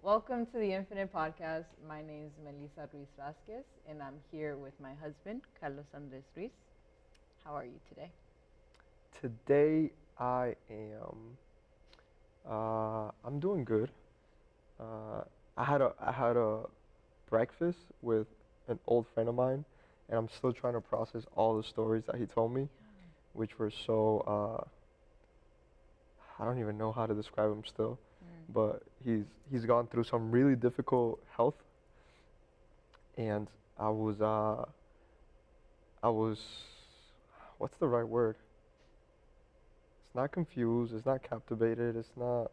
Welcome to the Infinite Podcast. My name is Melissa Ruiz Vasquez, and I'm here with my husband, Carlos Andres Ruiz. How are you today? Today I'm doing good. I had a breakfast with an old friend of mine, and I'm still trying to process all the stories that he told me, which were I don't even know how to describe him still, Mm. but he's gone through some really difficult health, and I was uh I was what's the right word? It's not confused, it's not captivated, it's not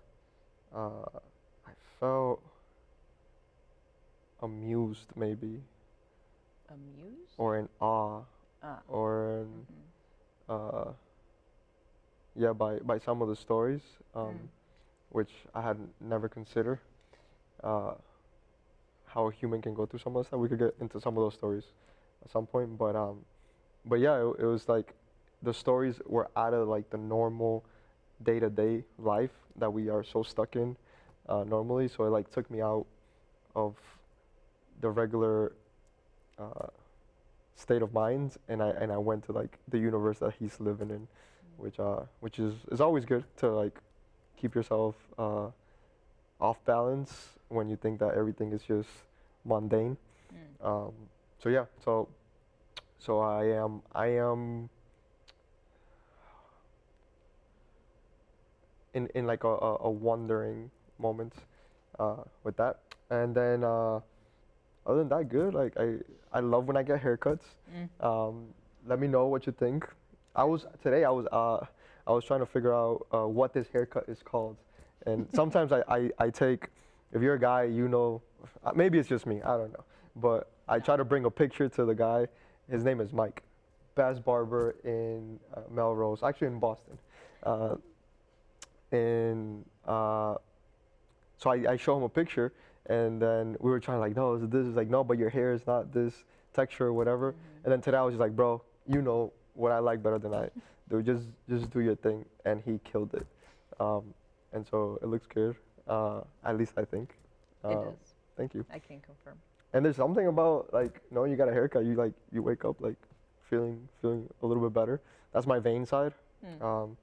I felt amused maybe, Amused? or in awe, Ah. or in, Mm-hmm. uh, yeah, by some of the stories, Mm. which I had never considered, uh, how a human can go through some of that. We could get into some of those stories at some point, but yeah, it was like the stories were out of like the normal day-to-day life that we are so stuck in, normally. So it like took me out of the regular uh, state of mind, and I went to like the universe that he's living in, which is always good to like keep yourself off balance when you think that everything is just mundane. Mm. Um, so yeah, so I am in like a wondering moment with that, and then other than that, good. Like I love when I get haircuts. Mm. Um, Let me know what you think. I was trying to figure out what this haircut is called, and sometimes I take, if you're a guy, you know, maybe it's just me, I don't know, but I try to bring a picture to the guy. His name is Mike, best barber in Melrose, actually in Boston, uh, and so I show him a picture, and then we were trying to like, no, this is like, no, but your hair is not this texture or whatever. Mm-hmm. And then today I was just like, bro, you know what I like better than I do. Just do your thing, and he killed it. Um, and so it looks good. At least I think. It Uh, does. Thank you. I can confirm. And there's something about like knowing you got a haircut. You wake up like feeling a little bit better. That's my vain side. Mm. Um,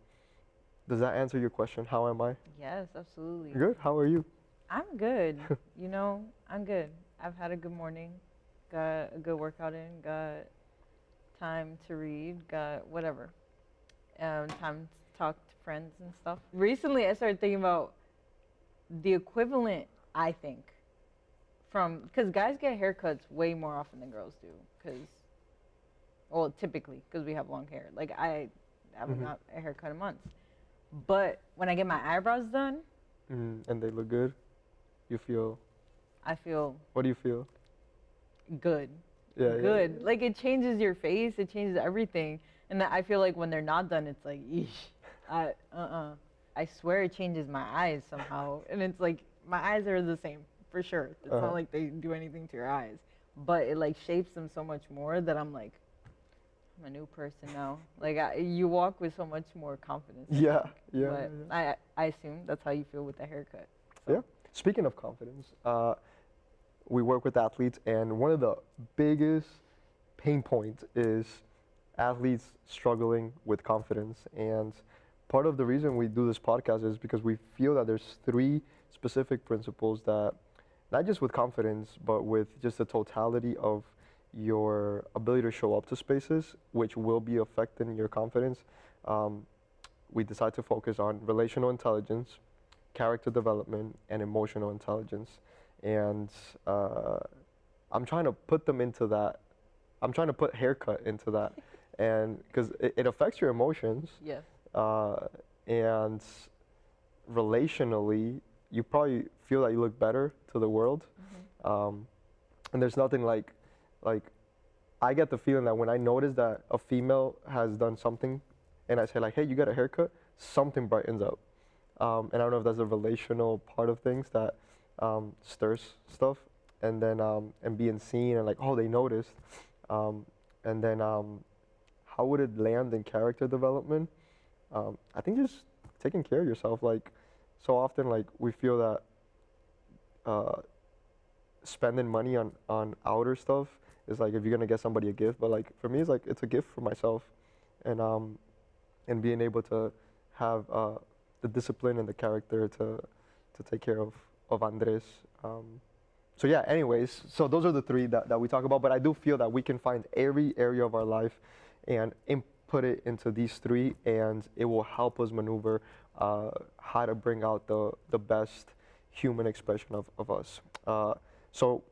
does that answer your question? How am I? Yes, absolutely. Good. How are you? I'm good. I'm good. I've had a good morning, got a good workout in, got time to read, got whatever. Time to talk to friends and stuff. Recently, I started thinking about the equivalent, I think, from because guys get haircuts way more often than girls do. Because, well, typically, because we have long hair. Like, I haven't Hmm. got a haircut in months. But when I get my eyebrows done, And they look good. You feel. I feel What do you feel? good. Yeah, yeah. Good. Like, it changes your face, it changes everything. And I feel like when they're not done, it's like, eesh. I swear it changes my eyes somehow. And it's like, my eyes are the same, for sure. It's Uh-huh. not like they do anything to your eyes. But it, like, shapes them so much more that I'm like, I'm a new person now. Like, you walk with so much more confidence, I Yeah, think. yeah, But I assume that's how you feel with the haircut. So. yeah. Speaking of confidence, we work with athletes, and one of the biggest pain points is athletes struggling with confidence. And part of the reason we do this podcast is because we feel that there's three specific principles that, not just with confidence, but with just the totality of your ability to show up to spaces, which will be affecting your confidence. Um, we decide to focus on relational intelligence, character development, and emotional intelligence. And uh, I'm trying to put them into that. I'm trying to put haircut into that, and because it affects your emotions, Yes. uh, and relationally, you probably feel that you look better to the world. Mm-hmm. And there's nothing like I get the feeling that when I notice that a female has done something, and I say like, hey, you got a haircut, something brightens up. And I don't know if that's a relational part of things that stirs stuff, and then and being seen and like, oh, they noticed, um, and then how would it land in character development? I think just taking care of yourself. Like, so often, like we feel that uh, spending money on outer stuff is like if you're gonna get somebody a gift, but like for me, it's like it's a gift for myself, and being able to have the discipline and the character to take care of Andres. So yeah, anyways, so those are the three that we talk about, but I do feel that we can find every area of our life and input it into these three, and it will help us maneuver how to bring out the best human expression of us. So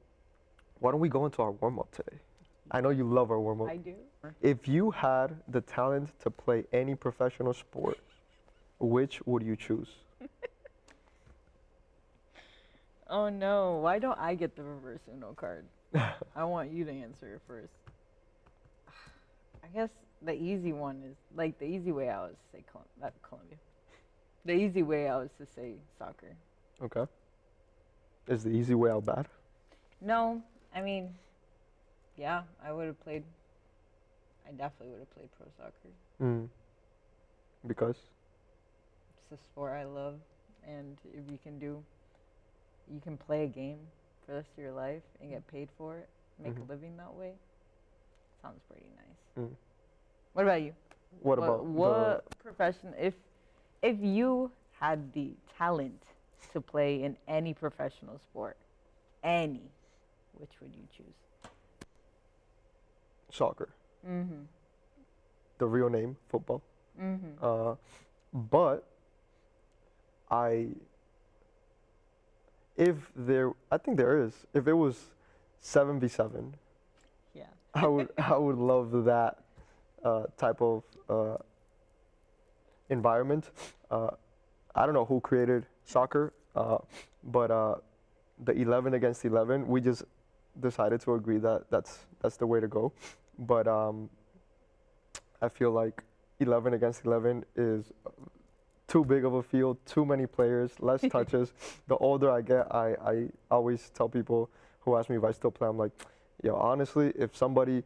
why don't we go into our warm-up today? I know you love our warm-up. I do. If you had the talent to play any professional sport, which would you choose? Oh no, why don't I get the reverse Uno card? I want you to answer it first. I guess the easy one is, like, the easy way out is to say not Colombia. The easy way out is to say soccer. Okay. Is the easy way out bad? No, I mean, yeah, I definitely would have played pro soccer. Mm. Because? It's a sport I love, and if you can play a game for the rest of your life and get paid for it, make a living that way, sounds pretty nice. Mm. What about you? What about what profession, if you had the talent to play in any professional sport, which would you choose? soccer? Mm-hmm. The real name, football. Mm-hmm. But I think there is. If it was 7v7, Yeah. I would love that type of environment. I don't know who created soccer, but the 11 against 11, we just decided to agree that that's the way to go. But I feel like 11 against 11 is too big of a field, too many players, less touches. The older I get, I always tell people who ask me if I still play, I'm like, yo, honestly, if somebody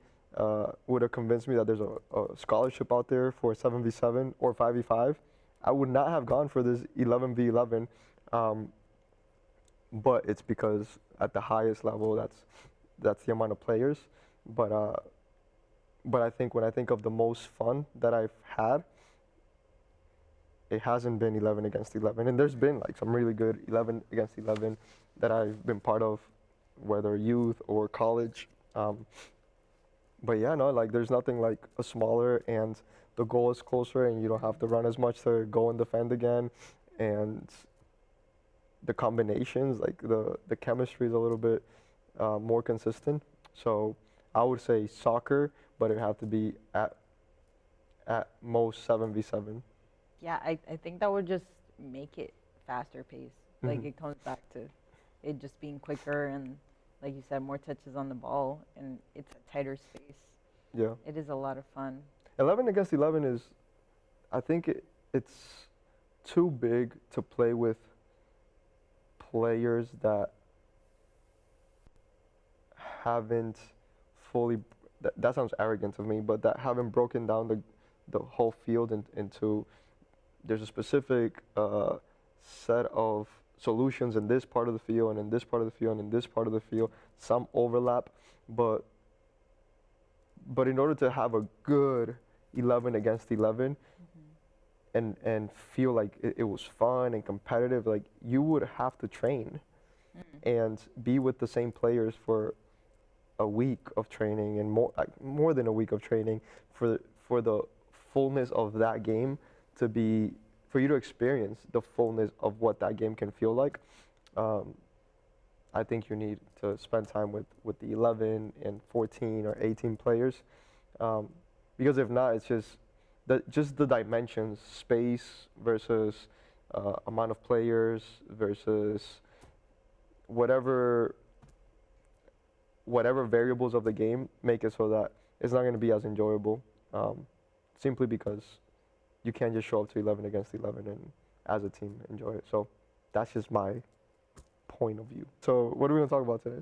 would have convinced me that there's a scholarship out there for 7v7 or 5v5, I would not have gone for this 11v11. But it's because at the highest level, that's the amount of players. But I think when I think of the most fun that I've had, it hasn't been 11 against 11. And there's been like some really good 11 against 11 that I've been part of, whether youth or college. But yeah, no, like there's nothing like a smaller and the goal is closer and you don't have to run as much to go and defend again. And the combinations, like the chemistry is a little bit more consistent. So I would say soccer, but it have to be at most 7v7. Yeah, I think that would just make it faster paced. Like, Mhm. it comes back to it just being quicker and, like you said, more touches on the ball, and it's a tighter space. Yeah. It is a lot of fun. 11 against 11 is, I think it's too big to play with players that haven't fully, that sounds arrogant of me, but that haven't broken down the whole field into, there's a specific set of solutions in this part of the field and in this part of the field and in this part of the field. Some overlap, but in order to have a good 11 against 11 and feel like it was fun and competitive, like you would have to train and be with the same players for a week of training and more than a week of training for the fullness of that game to be, for you to experience the fullness of what that game can feel like. I think you need to spend time with the 11 and 14 or 18 players, because if not, it's just the dimensions, space versus amount of players versus whatever variables of the game make it so that it's not going to be as enjoyable, simply because you can't just show up to 11 against 11 and as a team enjoy it. So that's just my point of view. So what are we going to talk about today?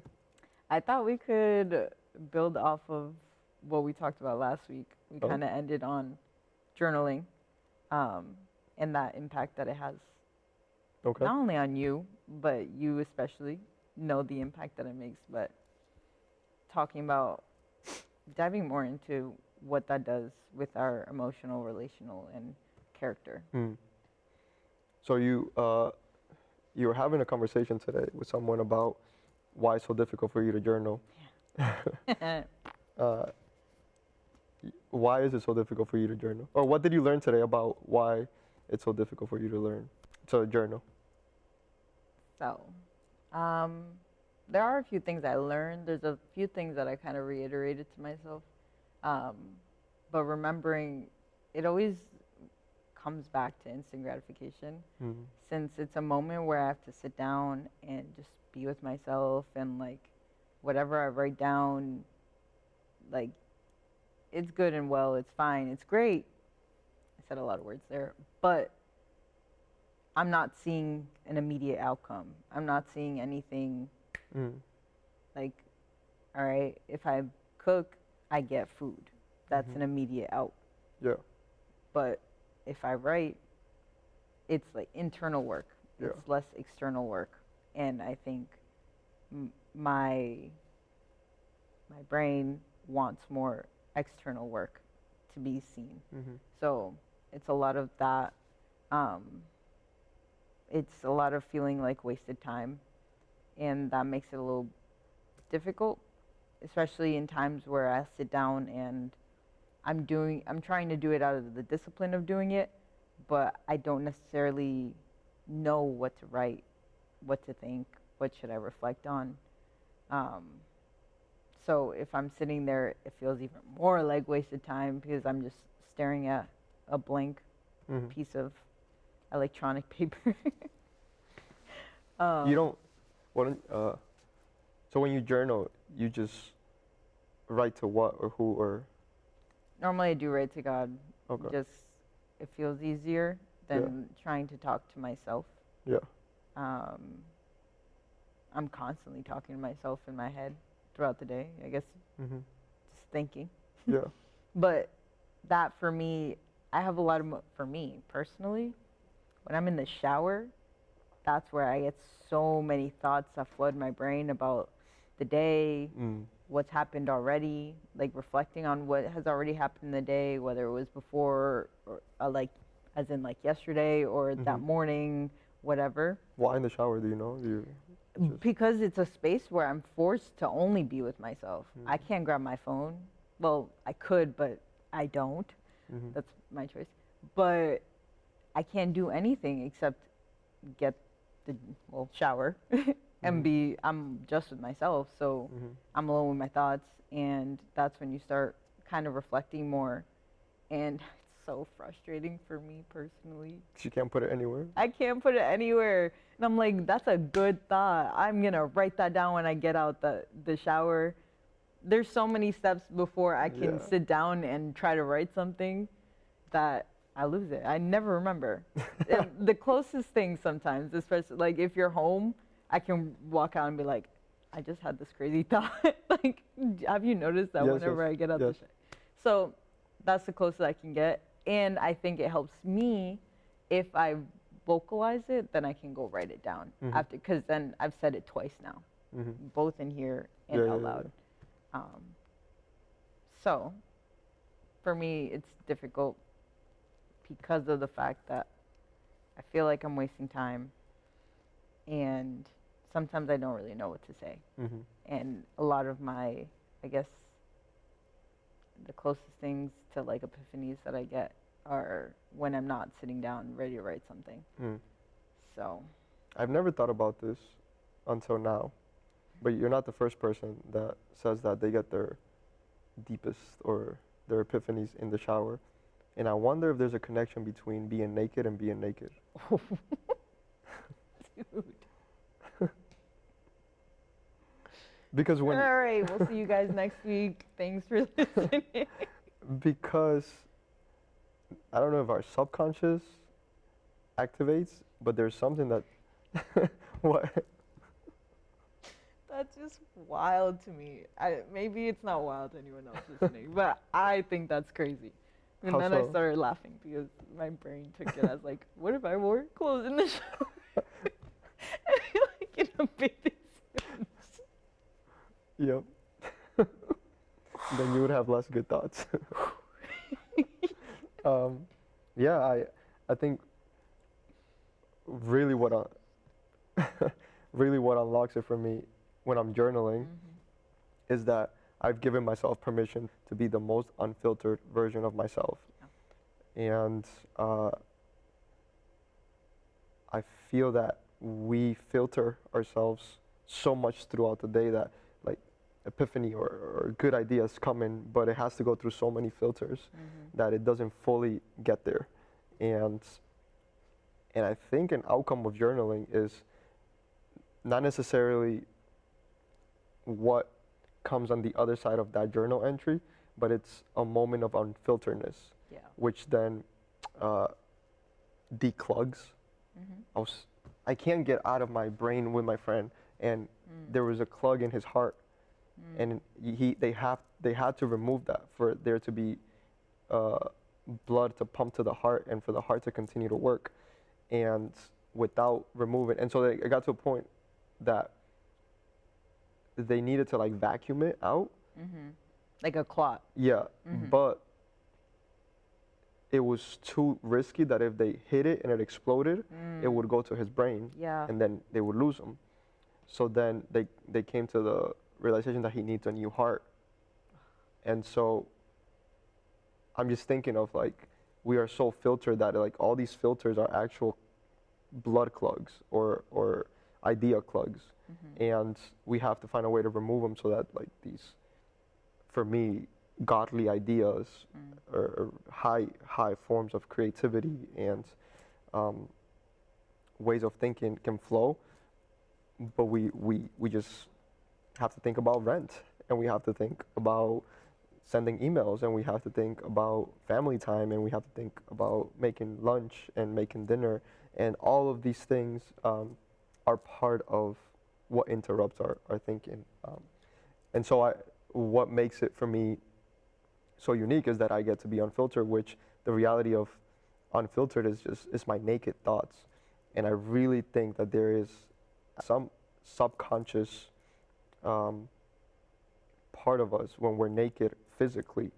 I thought we could build off of what we talked about last week. We kind of ended on journaling, and that impact that it has Okay. not only on you, but you especially know the impact that it makes. But talking about diving more into what that does with our emotional, relational, and character. Mm. So you were having a conversation today with someone about why it's so difficult for you to journal. uh, why is it so difficult for you to journal? Or what did you learn today about why it's so difficult for you to journal? So, um, there are a few things I learned. There's a few things that I kind of reiterated to myself. Um, but remembering, it always comes back to instant gratification, Mm. since it's a moment where I have to sit down and just be with myself, and like whatever I write down, like it's good and well, it's fine, it's great. I said a lot of words there, but I'm not seeing an immediate outcome. I'm not seeing anything Mm. like, all right, if I cook, I get food. That's Mhm. an immediate out. Yeah. But if I write, it's like internal work. Yeah. It's less external work. And I think my brain wants more external work to be seen. Mm-hmm. So it's a lot of that. It's a lot of feeling like wasted time, and that makes it a little difficult, especially in times where I sit down and I'm trying to do it out of the discipline of doing it, but I don't necessarily know what to write, what to think, what should I reflect on. Um, so if I'm sitting there, it feels even more like wasted time because I'm just staring at a blank Mm-hmm. piece of electronic paper. You don't. So when you journal, you just write to what or who or. Normally I do write to God. Okay. Just it feels easier than trying to talk to myself. Yeah. I'm constantly talking to myself in my head throughout the day. I guess Mm-hmm. just thinking. Yeah. But that for me, I have a lot of for me personally, when I'm in the shower, that's where I get so many thoughts that flood my brain about the day, Mm. what's happened already, like reflecting on what has already happened in the day, whether it was before or like as in like yesterday or that Mhm. morning, whatever. Why in the shower? Do you know? Do you just. Because it's a space where I'm forced to only be with myself. Mm. I can't grab my phone. Well, I could, but I don't. Mm-hmm. That's my choice. But I can't do anything except get the shower and I'm just with myself. So Mm-hmm. I'm alone with my thoughts, and that's when you start kind of reflecting more. And it's so frustrating for me personally. You can't put it anywhere. I can't put it anywhere. And I'm like, that's a good thought. I'm going to write that down when I get out the shower. There's so many steps before I can sit down and try to write something that I lose it. I never remember. The closest thing sometimes, especially like if you're home, I can walk out and be like, I just had this crazy thought. Like, have you noticed that whenever I get out the shower? So that's the closest I can get. And I think it helps me if I vocalize it, then I can go write it down after, because then I've said it twice now, both in here and out loud. So for me, it's difficult because of the fact that I feel like I'm wasting time, and sometimes I don't really know what to say. Mm-hmm. And a lot of my, I guess, the closest things to like epiphanies that I get are when I'm not sitting down ready to write something. Mm. So I've never thought about this until now, but you're not the first person that says that they get their deepest or their epiphanies in the shower. And I wonder if there's a connection between being naked and being naked. Dude. Because when. All right, we'll see you guys next week. Thanks for listening. Because I don't know if our subconscious activates, but there's something that. What? That's just wild to me. Maybe it's not wild to anyone else listening, but I think that's crazy. And How then so? I started laughing because my brain took it as like, what if I wore clothes in the shower? I feel like in a bathing suit. Yep. Then you would have less good thoughts. um, yeah, I think really really what unlocks it for me when I'm journaling is that I've given myself permission to be the most unfiltered version of myself. And I feel that we filter ourselves so much throughout the day that like epiphany or good ideas come in, but it has to go through so many filters that it doesn't fully get there. And and I think an outcome of journaling is not necessarily what comes on the other side of that journal entry, but it's a moment of unfilteredness, Yeah. which then uh, declugs. I can't get out of my brain with my friend, and there was a clog in his heart, and they had to remove that for there to be uh, blood to pump to the heart and for the heart to continue to work, and without removing, and so it got to a point that they needed to like vacuum it out. Like a clot. Yeah, but it was too risky that if they hit it and it exploded, it would go to his brain, Yeah. and then they would lose him. So then they came to the realization that he needs a new heart. And so I'm just thinking of like, we are so filtered that like all these filters are actual blood plugs or idea plugs. And we have to find a way to remove them so that like these, for me, godly ideas or high forms of creativity and ways of thinking can flow. But we just have to think about rent, and we have to think about sending emails, and we have to think about family time, and we have to think about making lunch and making dinner, and all of these things are part of what interrupts our thinking. And so what makes it for me so unique is that I get to be unfiltered, which the reality of unfiltered is my naked thoughts. And I really think that there is some subconscious part of us when we're naked physically.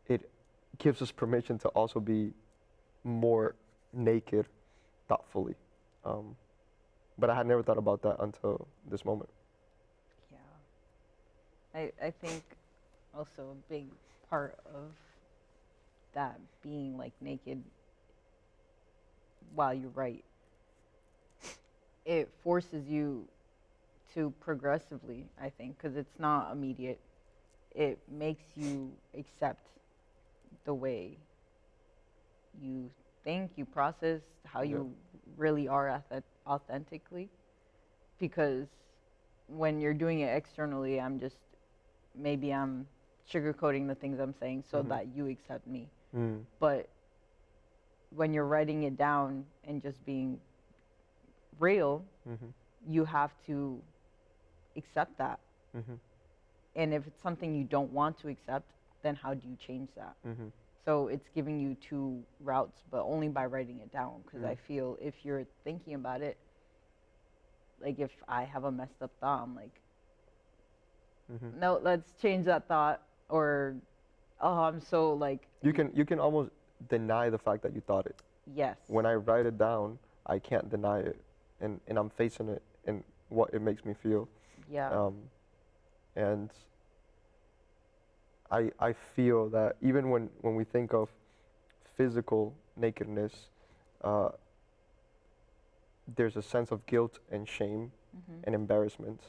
It gives us permission to also be more naked thoughtfully. But I had never thought about that until this moment. Yeah. I think also a big part of that being like naked while you write, it forces you to progressively, I think, because it's not immediate. It makes you accept the way you think, you process, how you really are authentically. Because when you're doing it externally, maybe I'm sugarcoating the things I'm saying so that you accept me. But when you're writing it down and just being real, you have to accept that. And if it's something you don't want to accept, then how do you change that? So it's giving you two routes, but only by writing it down. Because I feel if you're thinking about it, like if I have a messed up thought, I'm like, no, let's change that thought. Or, oh, I'm so like. You can almost deny the fact that you thought it. Yes. When I write it down, I can't deny it, and I'm facing it and what it makes me feel. Yeah. And I feel that even when we think of physical nakedness, there's a sense of guilt and shame and embarrassment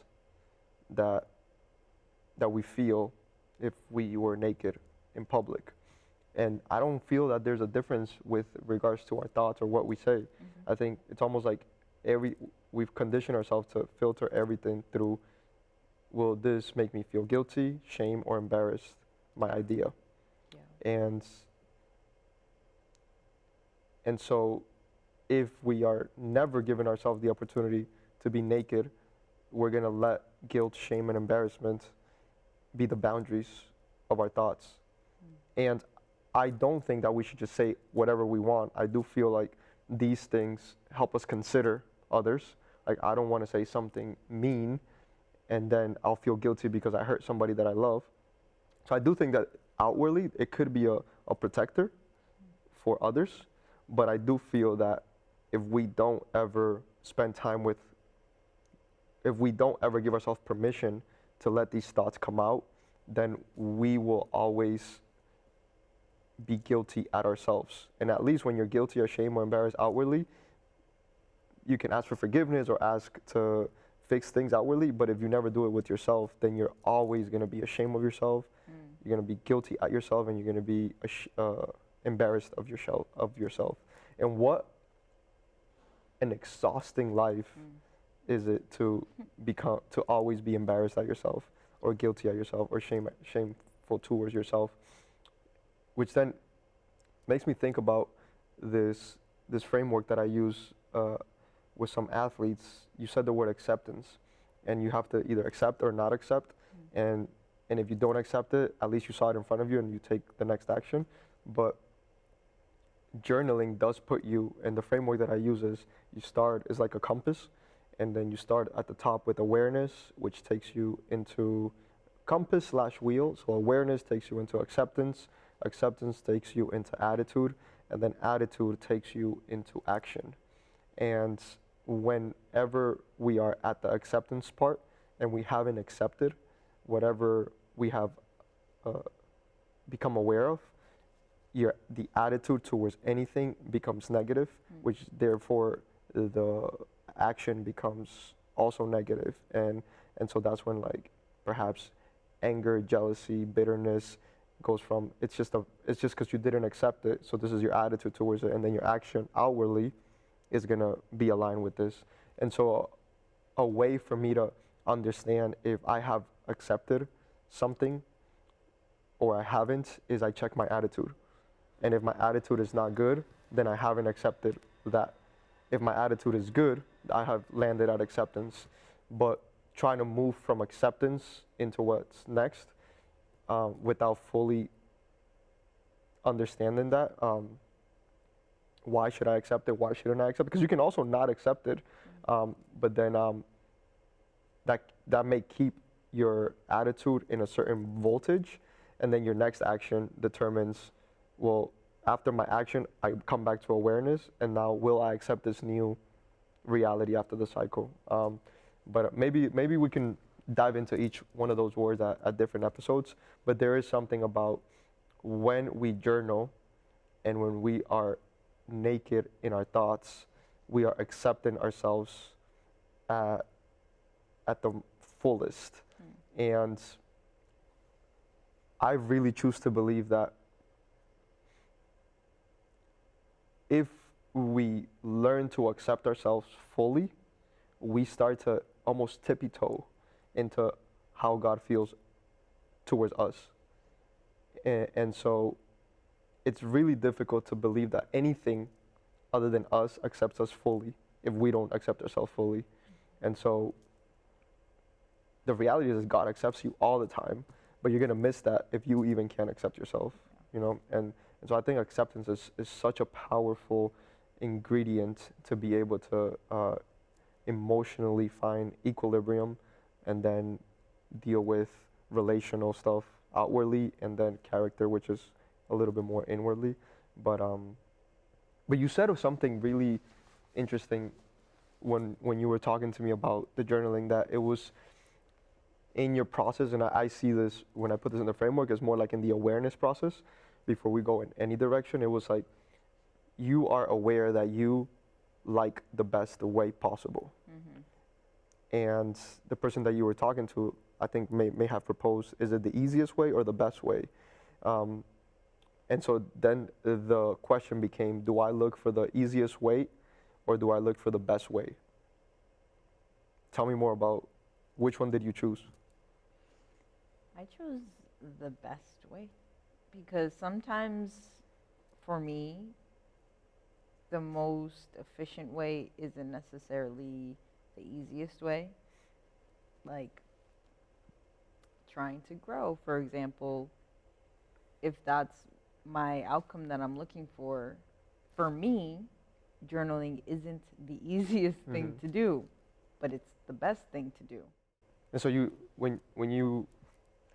that we feel if we were naked in public. And I don't feel that there's a difference with regards to our thoughts or what we say. I think it's almost like we've conditioned ourselves to filter everything through, will this make me feel guilty, shame, or embarrassed, my idea? Yeah. And so if we are never giving ourselves the opportunity to be naked, we're going to let guilt, shame, and embarrassment be the boundaries of our thoughts. And I don't think that we should just say whatever we want. I do feel like these things help us consider others. Like, I don't want to say something mean and then I'll feel guilty because I hurt somebody that I love. So I do think that outwardly it could be a protector for others, but I do feel that if we don't ever spend time with, if we don't ever give ourselves permission to let these thoughts come out, then we will always be guilty at ourselves. And at least when you're guilty or ashamed or embarrassed outwardly, you can ask for forgiveness or ask to fix things outwardly, but if you never do it with yourself, then you're always going to be ashamed of yourself. You're going to be guilty at yourself, and you're going to be embarrassed of yourself. And what an exhausting life is it to always be embarrassed at yourself, or guilty at yourself, or shameful towards yourself, which then makes me think about this framework that I use with some athletes. You said the word acceptance, and you have to either accept or not accept, and if you don't accept it, at least you saw it in front of you and you take the next action. But journaling does put you, and the framework that I use is like a compass, and then you start at the top with awareness, which takes you into compass/wheel. So awareness takes you into acceptance takes you into attitude, and then attitude takes you into action. And whenever we are at the acceptance part and we haven't accepted whatever we have become aware of, the attitude towards anything becomes negative, which therefore the action becomes also negative. And so that's when, like, perhaps anger, jealousy, bitterness goes from, it's just because you didn't accept it, so this is your attitude towards it, and then your action outwardly is going to be aligned with this. And so a way for me to understand if I have accepted something or I haven't is I check my attitude. And if my attitude is not good, then I haven't accepted that. If my attitude is good, I have landed at acceptance. But trying to move from acceptance into what's next without fully understanding that, why should I accept it? Why shouldn't I accept it? Because you can also not accept it, but then that may keep your attitude in a certain voltage, and then your next action determines, well, after my action, I come back to awareness, and now will I accept this new reality after the cycle? But maybe we can dive into each one of those words at different episodes, but there is something about when we journal and when we are naked in our thoughts, we are accepting ourselves at the fullest. And I really choose to believe that if we learn to accept ourselves fully, we start to almost tippy-toe into how God feels towards us. And so it's really difficult to believe that anything other than us accepts us fully if we don't accept ourselves fully. And so the reality is God accepts you all the time, but you're going to miss that if you even can't accept yourself, you know? And so I think acceptance is such a powerful ingredient to be able to emotionally find equilibrium and then deal with relational stuff outwardly, and then character, which is a little bit more inwardly. But you said something really interesting when you were talking to me about the journaling, that it was in your process, and I see this when I put this in the framework, is more like in the awareness process before we go in any direction. It was like you are aware that you like the best way possible. And the person that you were talking to, I think, may have proposed, is it the easiest way or the best way? And so then the question became, do I look for the easiest way or do I look for the best way? Tell me more about which one did you choose? I chose the best way because sometimes for me, the most efficient way isn't necessarily the easiest way. Like trying to grow, for example, if that's my outcome that I'm looking for me, journaling isn't the easiest thing to do, but it's the best thing to do. And so when you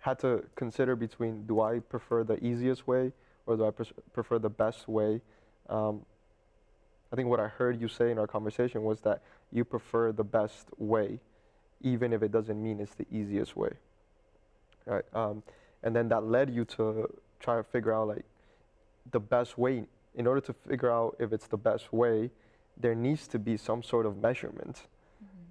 had to consider between, do I prefer the easiest way or do I prefer the best way? Um, I think what I heard you say in our conversation was that you prefer the best way, even if it doesn't mean it's the easiest way, right? And then that led you to try to figure out like the best way. In order to figure out if it's the best way, there needs to be some sort of measurement.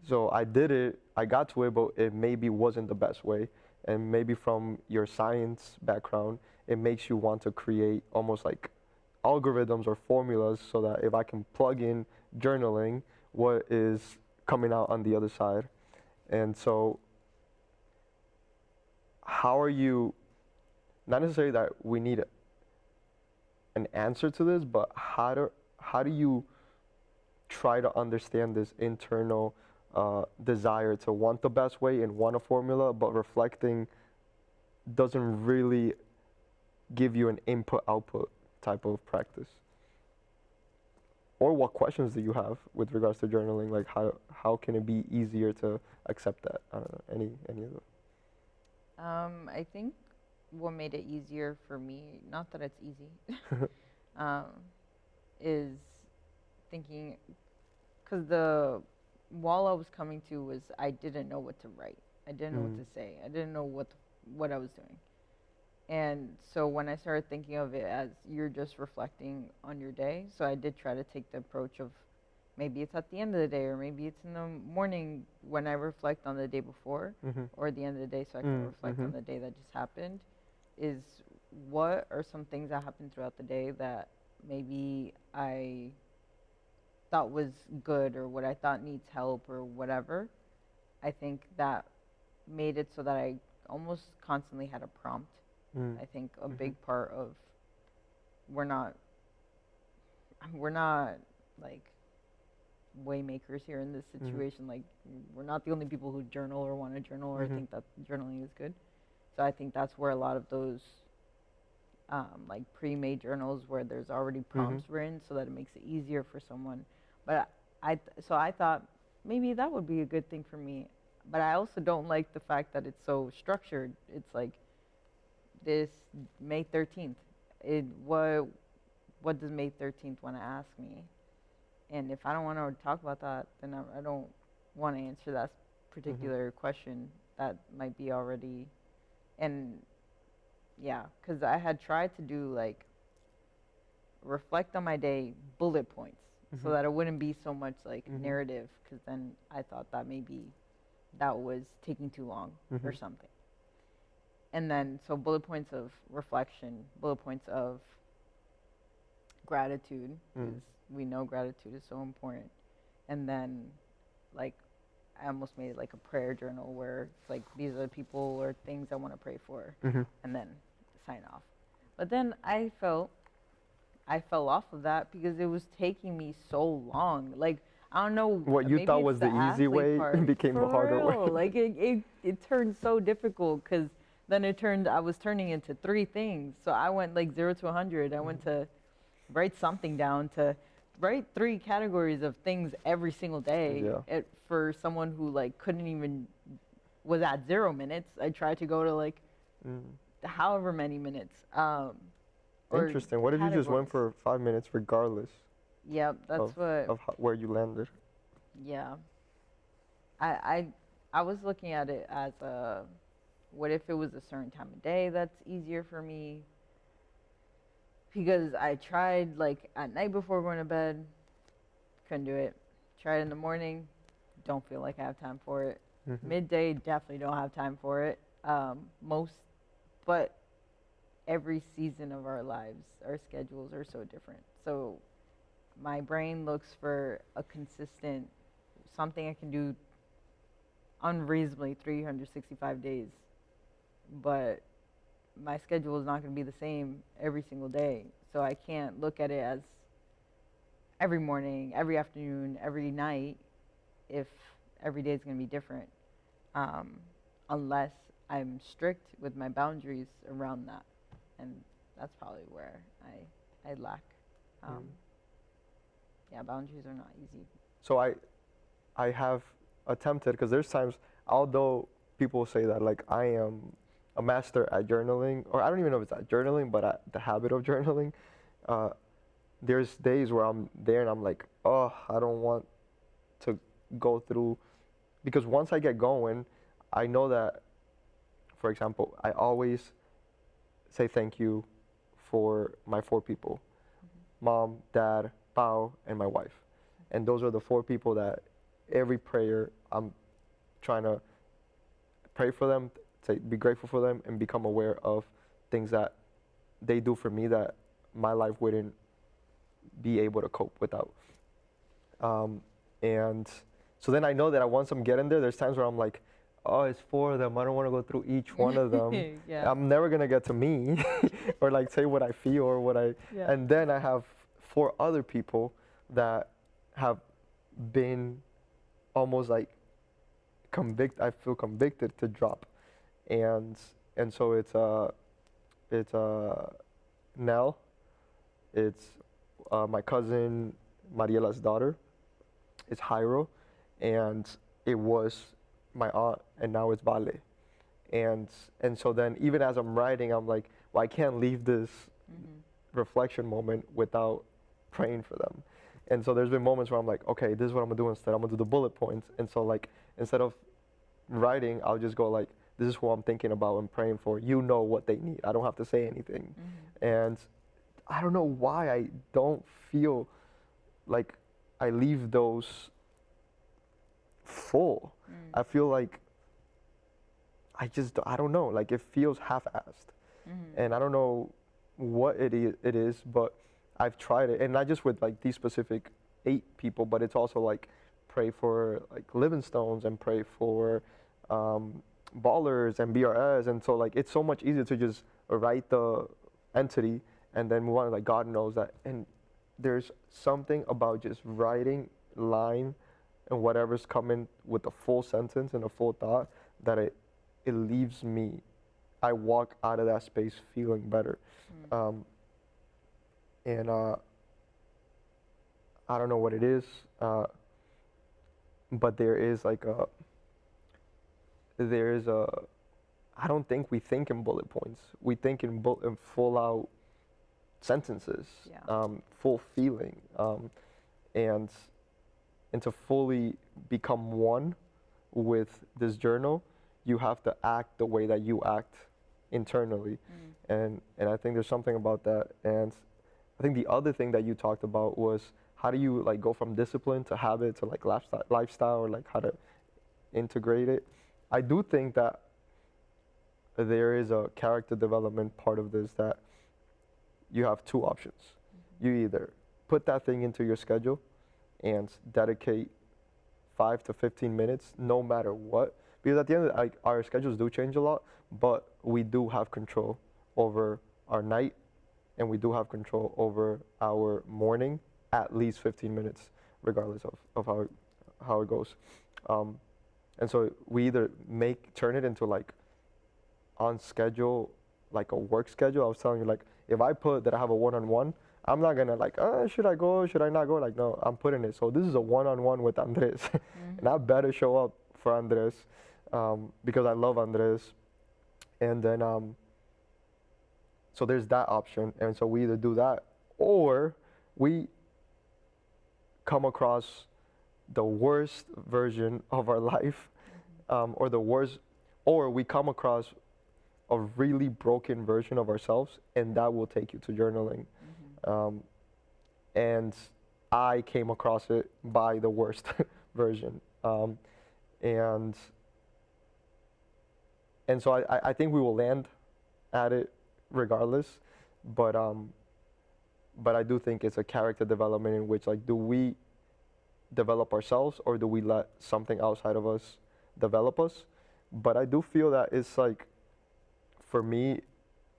So I did it, I got to it, but it maybe wasn't the best way. And maybe from your science background, it makes you want to create almost like algorithms or formulas so that if I can plug in journaling, what is coming out on the other side. And so how are you, not necessarily that we need an answer to this, but how do you try to understand this internal desire to want the best way and want a formula, but reflecting doesn't really give you an input-output type of practice? Or what questions do you have with regards to journaling? Like how can it be easier to accept that? I don't know, any of those. I think what made it easier for me, not that it's easy, um, is thinking, because the wall I was coming to was I didn't know what to write. I didn't know what to say. I didn't know what I was doing. And so when I started thinking of it as you're just reflecting on your day, so I did try to take the approach of maybe it's at the end of the day or maybe it's in the morning when I reflect on the day before or at the end of the day so I can reflect on the day that just happened, is what are some things that happened throughout the day that maybe I thought was good or what I thought needs help or whatever. I think that made it so that I almost constantly had a prompt. I think a big part of we're not like waymakers here in this situation. Like we're not the only people who journal or want to journal or think that journaling is good. So I think that's where a lot of those like pre-made journals where there's already prompts written so that it makes it easier for someone. But I thought maybe that would be a good thing for me. But I also don't like the fact that it's so structured. It's like this May 13th. What does May 13th want to ask me? And if I don't want to talk about that, then I don't want to answer that particular question that might be already. And yeah, because I had tried to do like reflect on my day bullet points so that it wouldn't be so much like narrative, because then I thought that maybe that was taking too long or something. And then so bullet points of reflection, bullet points of gratitude, because we know gratitude is so important. And then like I almost made it like a prayer journal where it's like these are the people or things I want to pray for, and then sign off. But then I fell off of that because it was taking me so long. Like I don't know. What you thought was the easy way became the harder way. Like it turned so difficult because then I was turning into three things. So I went like 0 to 100. I went to write something down to write 3 categories of things every single day. For someone who like couldn't even was at 0 minutes, I tried to go to like however many minutes. Interesting. What if you just went for 5 minutes regardless? Yep, that's where you landed. Yeah. I was looking at it as what if it was a certain time of day that's easier for me? Because I tried like at night before going to bed, couldn't do it. Tried in the morning, don't feel like I have time for it. Midday, definitely don't have time for it. But every season of our lives, our schedules are so different. So my brain looks for a consistent, something I can do unreasonably 365 days. But my schedule is not going to be the same every single day. So I can't look at it as every morning, every afternoon, every night, if every day is going to be different, unless I'm strict with my boundaries around that. And that's probably where I lack. Yeah, boundaries are not easy. So I have attempted, because there's times, although people say that like I am a master at journaling, or I don't even know if it's at journaling, but at the habit of journaling, uh, there's days where I'm there and I'm like, oh, I don't want to go through, because once I get going, I know that, for example, I always say thank you for my four people: mom, dad, Pao, and my wife. And those are the four people that every prayer I'm trying to pray for them, to be grateful for them, and become aware of things that they do for me that my life wouldn't be able to cope without. Um, and so then I know that once I'm getting there, there's times where I'm like, oh, it's four of them. I don't want to go through each one of them. Yeah. I'm never gonna get to me, or like say what I feel or what I. Yeah. And then I have four other people that have been almost like I feel convicted to drop, and so it's Nell, it's my cousin Mariela's daughter, it's Jairo, and it was my aunt, and now it's Vale. And so then even as I'm writing, I'm like, well, I can't leave this reflection moment without praying for them. And so there's been moments where I'm like, okay, this is what I'm gonna do instead. I'm gonna do the bullet points. And so like instead of writing, I'll just go like, this is who I'm thinking about and praying for. You know what they need. I don't have to say anything. And I don't know why I don't feel like I leave those full. I feel like I don't know, like it feels half-assed. And I don't know what it is, but I've tried it, and not just with like these specific 8 people, but it's also like pray for like Livingstones and pray for ballers and BRS, and so like it's so much easier to just write the entity and then move on. Like God knows that, and there's something about just writing line and whatever's coming with a full sentence and a full thought that it leaves me. I walk out of that space feeling better. And I don't know what it is, but there is a, I don't think we think in bullet points. We think in full out sentences, Yeah. full feeling, and to fully become one with this journal, you have to act the way that you act internally. And I think there's something about that. And I think the other thing that you talked about was how do you like go from discipline to habit to like lifestyle, or like how to integrate it. I do think that there is a character development part of this, that you have two options. You either put that thing into your schedule and dedicate 5 to 15 minutes no matter what, because at the end of like our schedules do change a lot, but we do have control over our night, and we do have control over our morning, at least 15 minutes, regardless of how it goes. And so we either turn it into like on schedule, like a work schedule. I was telling you, like if I put that I have a one-on-one, I'm not gonna like, should I go, should I not go? Like no, I'm putting it. So this is a one-on-one with Andres, and I better show up for Andres, because I love Andres. And then so there's that option, and so we either do that, or we come across the worst version of our life, or we come across a really broken version of ourselves, and that will take you to journaling. And I came across it by the worst version, and so I think we will land at it regardless, but I do think it's a character development in which like, do we develop ourselves, or do we let something outside of us develop us? But I do feel that it's like, for me,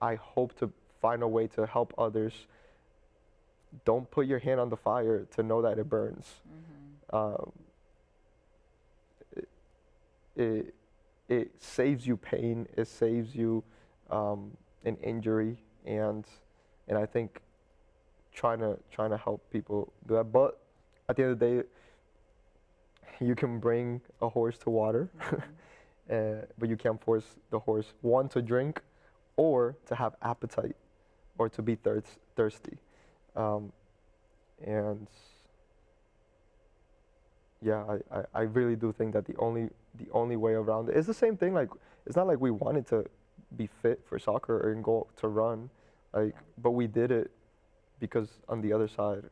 I hope to find a way to help others. Don't put your hand on the fire to know that it burns. It saves you pain. It saves you an injury, and I think trying to help people do that. But at the end of the day, you can bring a horse to water, but you can't force the horse, one, to drink, or to have appetite, or to be thirsty. Um, and yeah, I really do think that the only way around it is the same thing. Like, it's not like we wanted to be fit for soccer and go to run, like, but we did it because on the other side.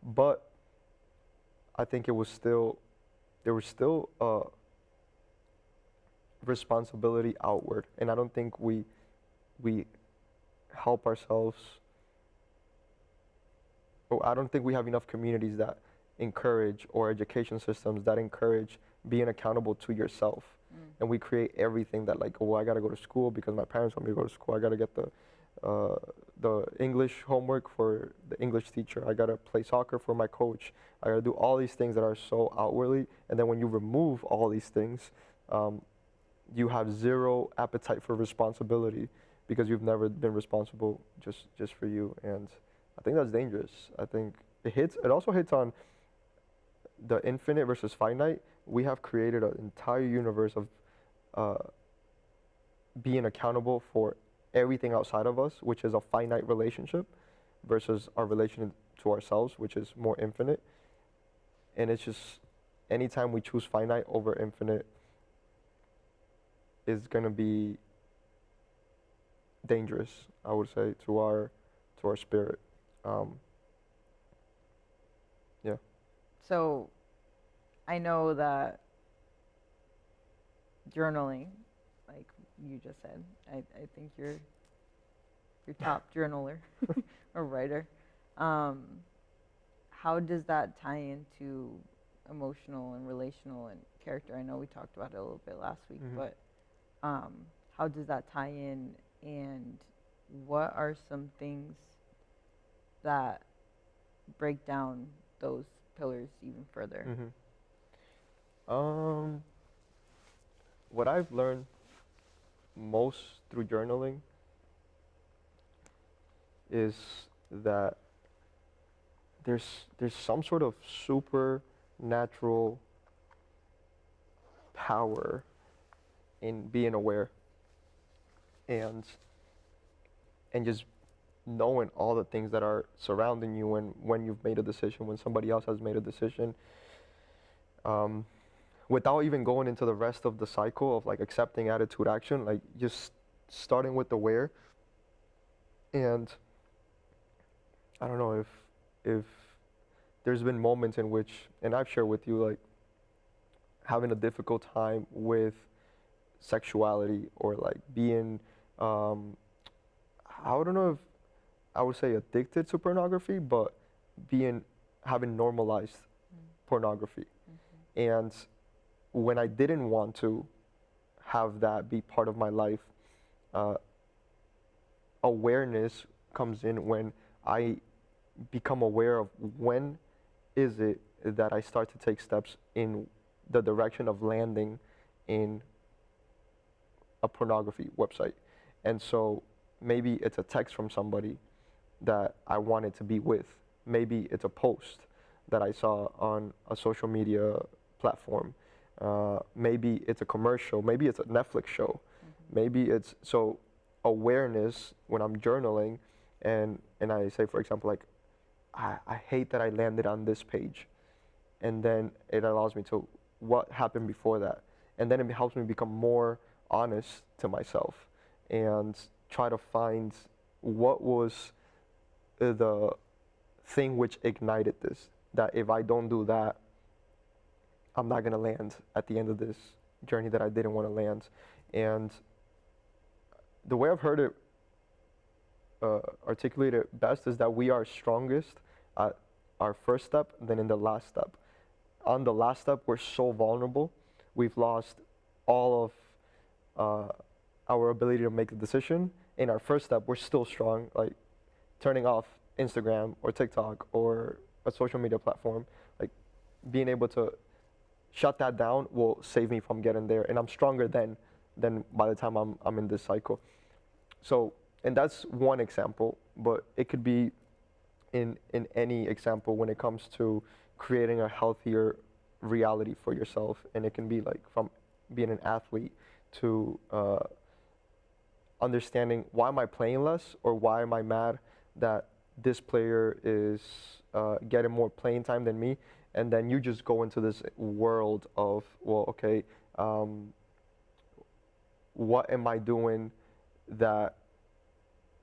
But I think there was still a responsibility outward, and I don't think we help ourselves. Or I don't think we have enough communities that encourage, or education systems that encourage being accountable to yourself. And we create everything that, like, oh, I gotta go to school because my parents want me to go to school. I gotta get the English homework for the English teacher. I gotta play soccer for my coach. I gotta do all these things that are so outwardly. And then when you remove all these things, you have zero appetite for responsibility because you've never been responsible just for you. And I think that's dangerous. I think it also hits on the infinite versus finite. We have created an entire universe of being accountable for everything outside of us, which is a finite relationship, versus our relation to ourselves, which is more infinite. And it's just, anytime we choose finite over infinite is going to be dangerous, I would say, to our spirit. Yeah. So I know that journaling, like you just said, I think you're top journaler or writer. How does that tie into emotional and relational and character? I know we talked about it a little bit last week, but how does that tie in, and what are some things that break down those pillars even further? What I've learned most through journaling is that there's some sort of supernatural power in being aware, and just knowing all the things that are surrounding you when you've made a decision, when somebody else has made a decision, without even going into the rest of the cycle of, like, accepting, attitude, action, like, just starting with aware. And I don't know if there's been moments in which, and I've shared with you, like, having a difficult time with sexuality, or like being, I don't know if I would say addicted to pornography, but having normalized pornography. And when I didn't want to have that be part of my life, awareness comes in when I become aware of when is it that I start to take steps in the direction of landing in a pornography website. And so maybe it's a text from somebody that I wanted to be with. Maybe it's a post that I saw on a social media platform. Maybe it's a commercial. Maybe it's a Netflix show. Maybe it's, so awareness when I'm journaling, and I say, for example, like, I hate that I landed on this page. And then it allows me to, what happened before that? And then it helps me become more honest to myself and try to find what was the thing which ignited this. That if I don't do that, I'm not gonna land at the end of this journey that I didn't want to land. And the way I've heard it articulated best is that we are strongest at our first step than in the last step. On the last step, we're so vulnerable. We've lost all of our ability to make a decision. In our first step, we're still strong, like turning off Instagram or TikTok or a social media platform. Like, being able to shut that down will save me from getting there, and I'm stronger than by the time I'm in this cycle. So, and that's one example, but it could be in any example when it comes to creating a healthier reality for yourself. And it can be like from being an athlete to understanding, why am I playing less, or why am I mad that this player is getting more playing time than me? And then you just go into this world of, well, okay, what am I doing that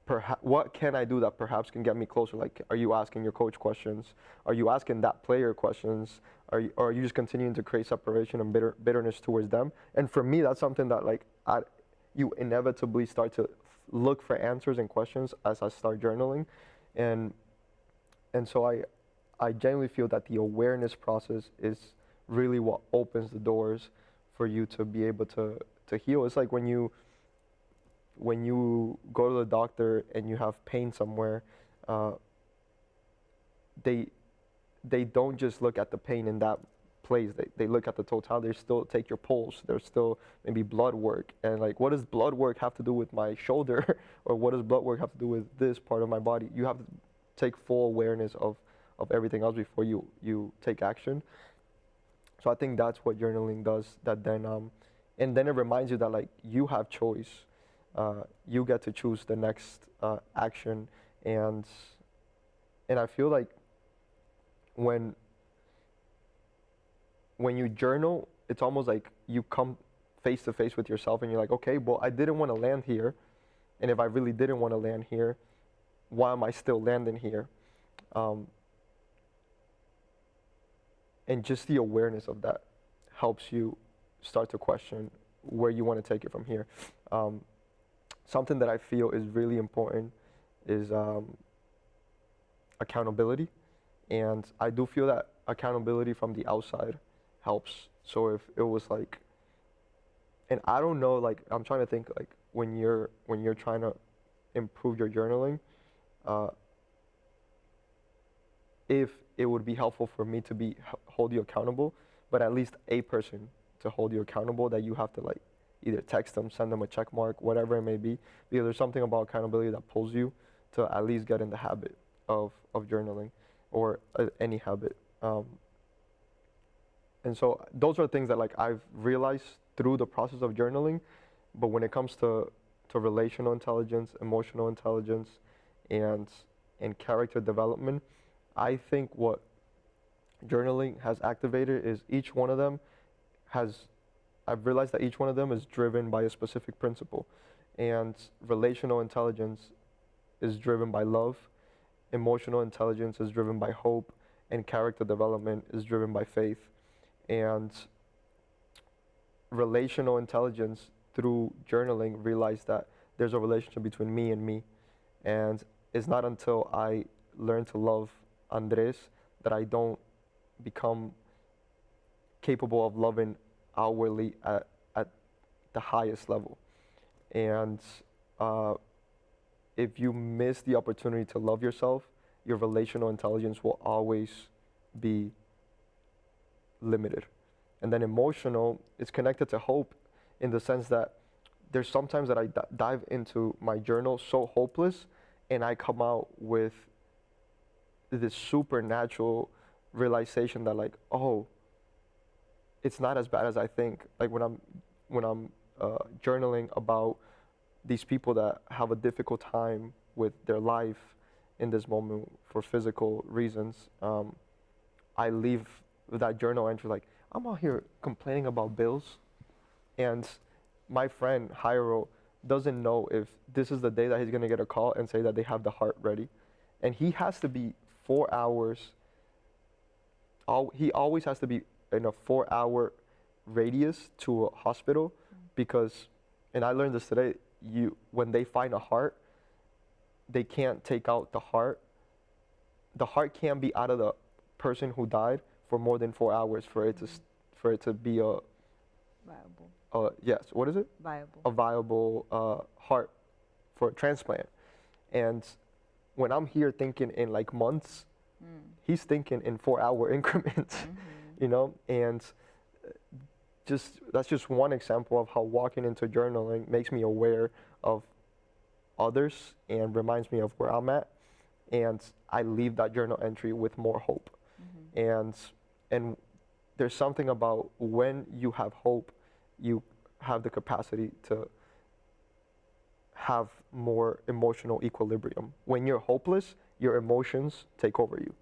perhaps, what can I do that perhaps can get me closer? Like, are you asking your coach questions? Are you asking that player questions? Or are you just continuing to create separation and bitterness towards them? And for me, that's something that like you inevitably start to look for answers and questions as I start journaling, and so I genuinely feel that the awareness process is really what opens the doors for you to be able to heal. It's like when you go to the doctor and you have pain somewhere, uh, they they don't just look at the pain in that place. They look at the totality. They still take your pulse. There's still maybe blood work. And like, what does blood work have to do with my shoulder? Or what does blood work have to do with this part of my body? You have to take full awareness of everything else before you take action. So I think that's what journaling does. That then and then it reminds you that like you have choice. You get to choose the next action, and I feel like when you journal, it's almost like you come face to face with yourself, and you're like, okay, well, I didn't want to land here, and if I really didn't want to land here, why am I still landing here? And just the awareness of that helps you start to question where you want to take it from here. Something that I feel is really important is accountability. And I do feel that accountability from the outside helps. So if it was like, and I don't know, like I'm trying to think like when you're trying to improve your journaling, if it would be helpful for me to be hold you accountable, but at least a person to hold you accountable that you have to like either text them, send them a check mark, whatever it may be, because there's something about accountability that pulls you to at least get in the habit of journaling, or any habit. And so those are things that like I've realized through the process of journaling. But when it comes to relational intelligence, emotional intelligence, and character development, I think what journaling has activated is each one of them has, I've realized that each one of them is driven by a specific principle. And relational intelligence is driven by love, emotional intelligence is driven by hope, and character development is driven by faith. And relational intelligence, through journaling, realized that there's a relationship between me and me. And it's not until I learn to love Andres that I don't become capable of loving outwardly at the highest level. And if you miss the opportunity to love yourself, your relational intelligence will always be limited. And then emotional is connected to hope, in the sense that there's sometimes that I dive into my journal so hopeless, and I come out with this supernatural realization that like, oh, it's not as bad as I think. Like when I'm journaling about these people that have a difficult time with their life in this moment for physical reasons, I leave that journal entry like, I'm out here complaining about bills, and my friend Jairo doesn't know if this is the day that he's gonna get a call and say that they have the heart ready, and he has to be 4 hours. He always has to be in a 4-hour radius to a hospital, because, and I learned this today, when they find a heart, they can't take out the heart. The heart can't be out of the person who died for more than 4 hours for it to be a Viable. yes, what is it? Viable. A viable heart for a transplant. And when I'm here thinking in like months, he's thinking in 4-hour increments, you know? And that's just one example of how walking into journaling makes me aware of others and reminds me of where I'm at. And I leave that journal entry with more hope. And and there's something about when you have hope, you have the capacity to have more emotional equilibrium. When you're hopeless, your emotions take over you.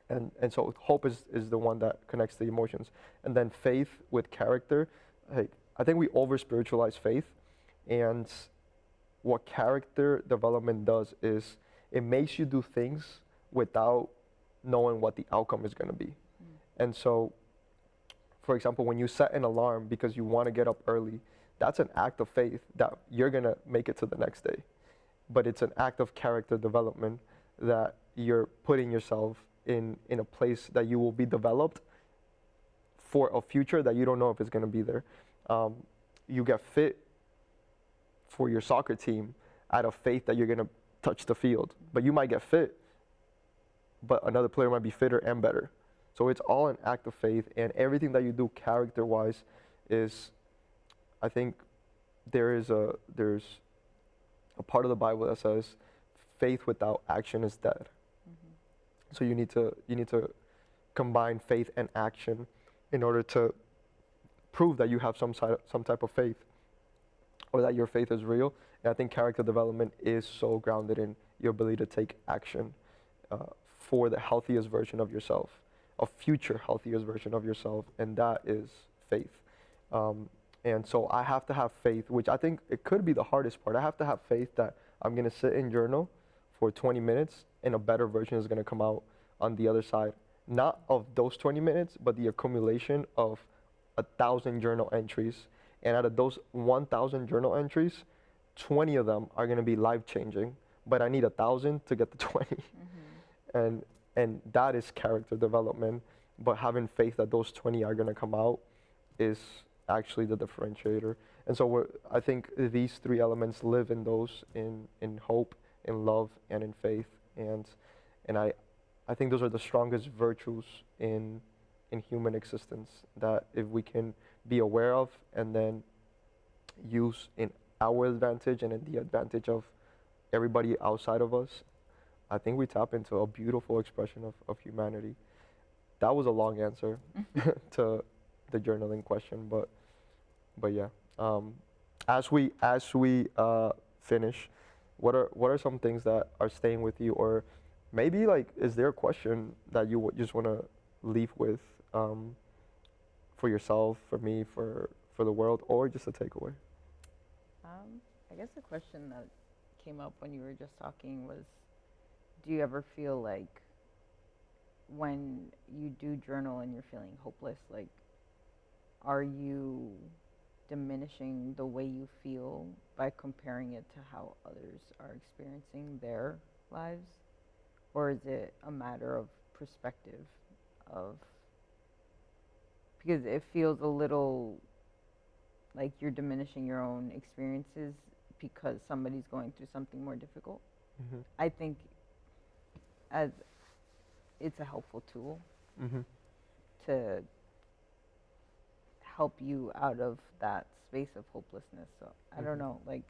And so hope is the one that connects the emotions. And then faith with character, like, I think we over spiritualize faith. And what character development does is it makes you do things without knowing what the outcome is going to be. And so, for example, when you set an alarm because you want to get up early, that's an act of faith that you're going to make it to the next day. But it's an act of character development that you're putting yourself in a place that you will be developed for a future that you don't know if it's going to be there. You get fit for your soccer team out of faith that you're going to touch the field. But you might get fit, but another player might be fitter and better. So it's all an act of faith, and everything that you do character-wise is, I think there's a part of the Bible that says faith without action is dead. So you need to combine faith and action in order to prove that you have some type of faith, or that your faith is real. And I think character development is so grounded in your ability to take action for the healthiest version of yourself, a future healthiest version of yourself, and that is faith. And so I have to have faith, which I think it could be the hardest part. I have to have faith that I'm going to sit and journal for 20 minutes and a better version is going to come out on the other side. Not of those 20 minutes, but the accumulation of 1,000 journal entries. And out of those 1,000 journal entries, 20 of them are going to be life-changing, but I need 1,000 to get the 20. And that is character development. But having faith that those 20 are going to come out is actually the differentiator. And so I think these three elements live in those, in hope, in love, and in faith. And I think those are the strongest virtues in human existence that if we can be aware of and then use in our advantage and in the advantage of everybody outside of us, I think we tap into a beautiful expression of humanity. That was a long answer to the journaling question, but yeah. As we finish, what are some things that are staying with you, or maybe like is there a question that you just want to leave with for yourself, for me, for the world, or just a takeaway? I guess the question that came up when you were just talking was, do you ever feel like when you do journal and you're feeling hopeless, like, are you diminishing the way you feel by comparing it to how others are experiencing their lives? Or is it a matter of perspective of, because it feels a little like you're diminishing your own experiences because somebody's going through something more difficult. I think as it's a helpful tool to help you out of that space of hopelessness. So I don't know, like,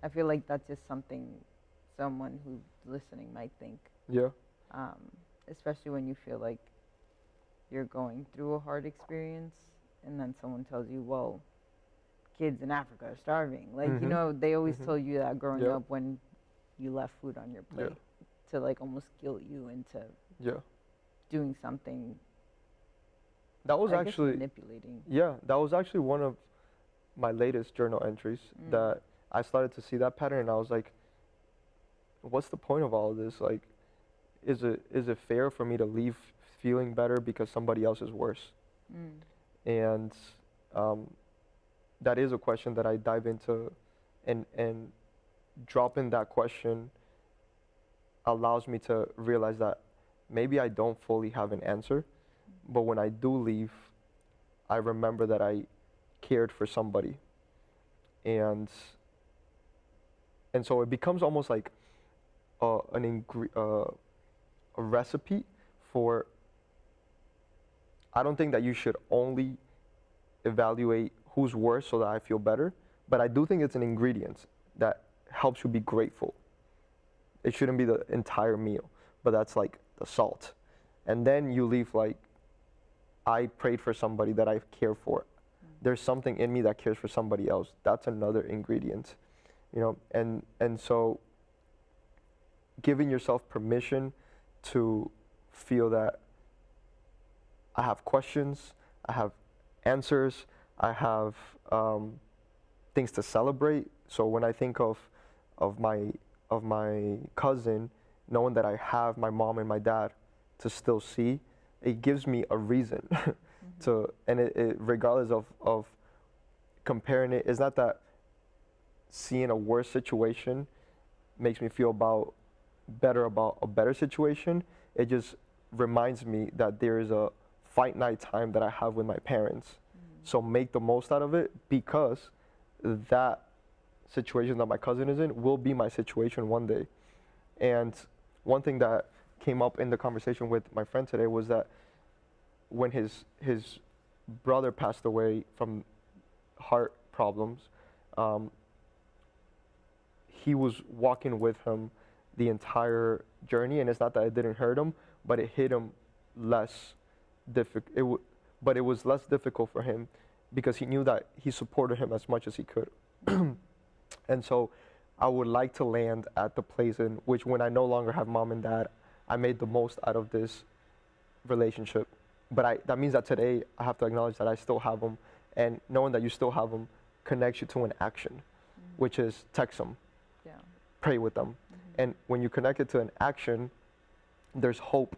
I feel like that's just something someone who's listening might think. Yeah. Especially when you feel like you're going through a hard experience and then someone tells you, well, kids in Africa are starving. Like, you know, they always told you that growing up when you left food on your plate to like almost guilt you into doing something. That was I guess actually manipulating. Yeah, that was actually one of my latest journal entries that I started to see that pattern, and I was like, what's the point of all of this? Like, is it fair for me to leave feeling better because somebody else is worse? And that is a question that I dive into, and dropping that question allows me to realize that maybe I don't fully have an answer, but when I do leave, I remember that I cared for somebody. And so it becomes almost like a recipe for, I don't think that you should only evaluate who's worse so that I feel better, but I do think it's an ingredient that helps you be grateful. It shouldn't be the entire meal, but that's like the salt. and then you leave like, I prayed for somebody that I care for. There's something in me that cares for somebody else. That's another ingredient, you know. And so giving yourself permission to feel that I have questions, I have answers, I have things to celebrate. So when I think of my of my cousin, knowing that I have my mom and my dad to still see, it gives me a reason to, and it regardless of comparing it, it's not that seeing a worse situation makes me feel better about a better situation. It just reminds me that there is a finite time that I have with my parents. So make the most out of it, because that situation that my cousin is in will be my situation one day. And one thing that came up in the conversation with my friend today was that when his brother passed away from heart problems, he was walking with him the entire journey, and it's not that it didn't hurt him, but it hit him less difficult. But it was less difficult for him because he knew that he supported him as much as he could. And so I would like to land at the place in which, when I no longer have mom and dad, I made the most out of this relationship. But that means that today I have to acknowledge that I still have them, and knowing that you still have them connects you to an action, which is text them, Yeah. pray with them. And when you connect it to an action, there's hope,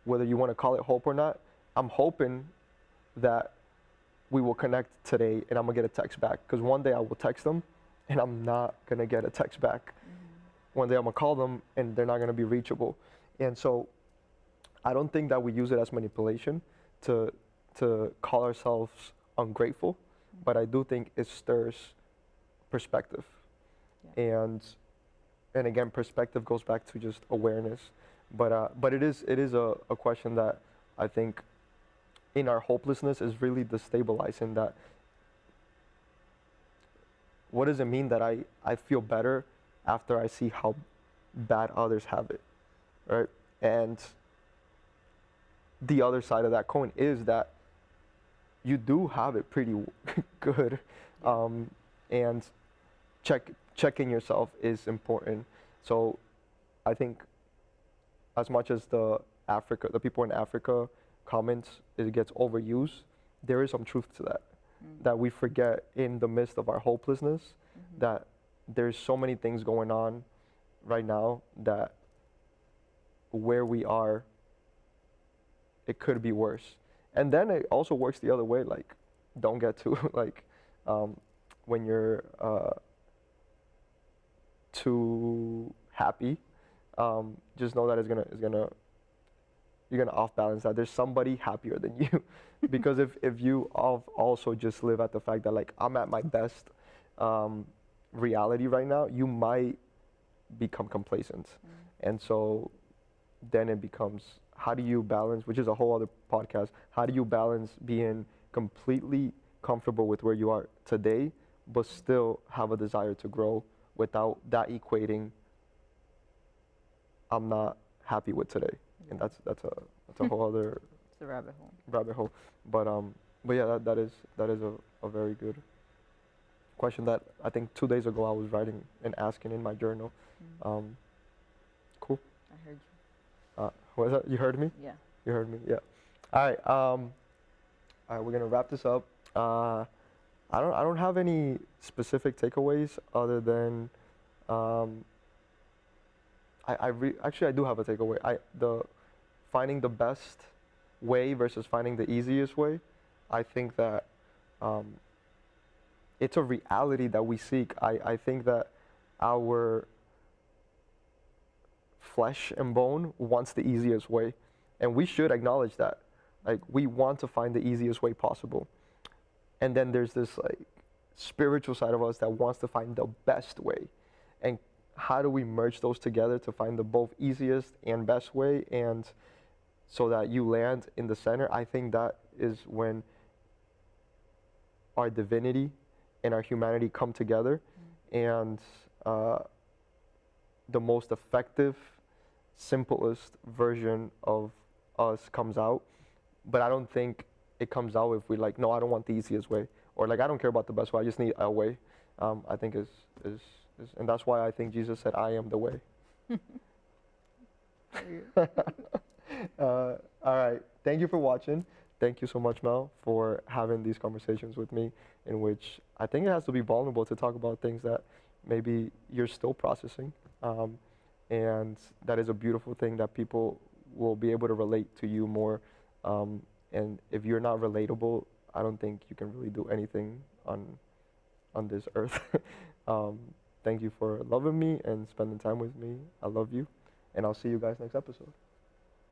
whether you want to call it hope or not. I'm hoping that we will connect today and I'm gonna get a text back, because one day I will text them and I'm not gonna get a text back. One day I'm gonna call them and they're not gonna be reachable. And so I don't think that we use it as manipulation to call ourselves ungrateful, but I do think it stirs perspective. Yeah. And again, perspective goes back to just awareness. But it is a question that I think in our hopelessness is really destabilizing. That what does it mean that I feel better after I see how bad others have it, right? And the other side of that coin is that you do have it pretty good, and checking yourself is important. So I think as much as the people in Africa comments, it gets overused, there is some truth to that. That we forget in the midst of our hopelessness that there's so many things going on right now that where we are, it could be worse. And then it also works the other way, like don't get too like when you're too happy, just know that you're gonna off balance that. There's somebody happier than you. Because if you also just live at the fact that like I'm at my best reality right now, you might become complacent. And so then it becomes, how do you balance, which is a whole other podcast, how do you balance being completely comfortable with where you are today but still have a desire to grow without that equating I'm not happy with today. And that's a whole other It's a rabbit hole. But yeah, that is a very good question that I think 2 days ago I was writing and asking in my journal. Cool. I heard you. What is that? You heard me? Yeah. You heard me? Yeah. All right. All right. We're gonna wrap this up. I don't have any specific takeaways other than actually I do have a takeaway. The finding the best way versus finding the easiest way. I think that it's a reality that we seek. I think that our flesh and bone wants the easiest way, and we should acknowledge that. Like, we want to find the easiest way possible. And then there's this like spiritual side of us that wants to find the best way. And how do we merge those together to find the both easiest and best way, and so that you land in the center? I think that is when our divinity and our humanity come together. And the most effective, simplest version of us comes out, but I don't think it comes out if we like, no, I don't want the easiest way, or like I don't care about the best way. I just need a way. I think is and that's why I think Jesus said, "I am the way." All right. Thank you for watching. Thank you so much, Mel, for having these conversations with me, in which I think it has to be vulnerable to talk about things that maybe you're still processing. Um, and that is a beautiful thing that people will be able to relate to you more. And if you're not relatable, I don't think you can really do anything on this earth. um, Thank you for loving me and spending time with me. I love you, and I'll see you guys next episode.